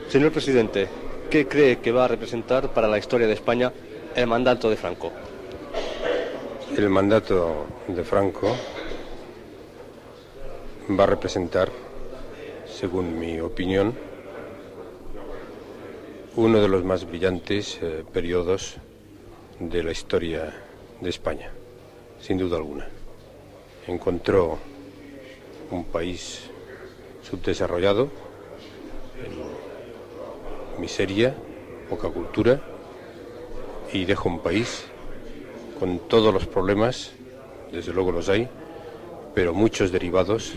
Señor presidente, ¿qué cree que va a representar para la historia de España el mandato de Franco? El mandato de Franco va a representar, según mi opinión, uno de los más brillantes periodos de la historia de España, sin duda alguna. Encontró un país subdesarrollado, en miseria, poca cultura, y dejó un país con todos los problemas, desde luego los hay, pero muchos derivados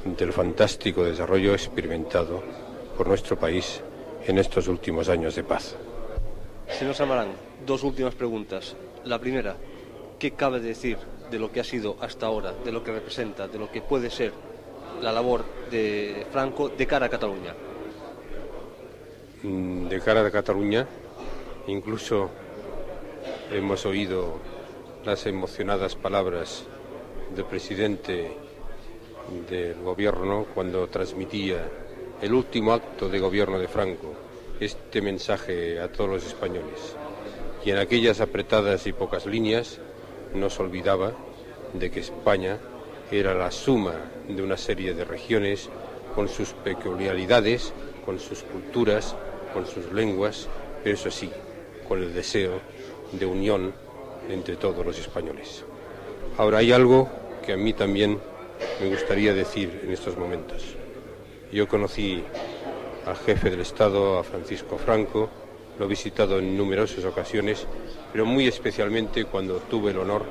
del fantástico desarrollo experimentado por nuestro país en estos últimos años de paz. Señor Samarán, dos últimas preguntas. La primera, ¿qué cabe decir de lo que ha sido hasta ahora, de lo que representa, de lo que puede ser la labor de Franco de cara a Cataluña? De cara a Cataluña, incluso hemos oído las emocionadas palabras del presidente del gobierno cuando transmitía el último acto de gobierno de Franco, este mensaje a todos los españoles. Y en aquellas apretadas y pocas líneas nos olvidaba de que España era la suma de una serie de regiones con sus peculiaridades, con sus culturas, con sus lenguas, pero eso sí, con el deseo de unión entre todos los españoles. Ahora, hay algo que a mí también me gustaría decir en estos momentos. Yo conocí al jefe del Estado, a Francisco Franco, lo he visitado en numerosas ocasiones, pero muy especialmente cuando tuve el honor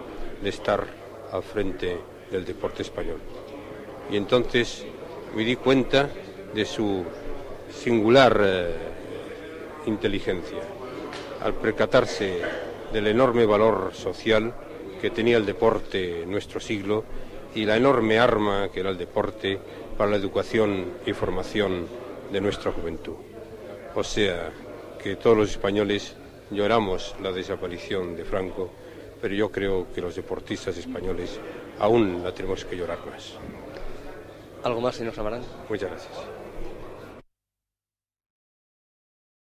de estar al frente del deporte español. Y entonces me di cuenta de su singular inteligencia, al percatarse del enorme valor social que tenía el deporte en nuestro siglo y la enorme arma que era el deporte para la educación y formación de nuestra juventud. O sea, que todos los españoles lloramos la desaparición de Franco, pero yo creo que los deportistas españoles aún la tenemos que llorar más. ¿Algo más, señor Samarán? Muchas gracias.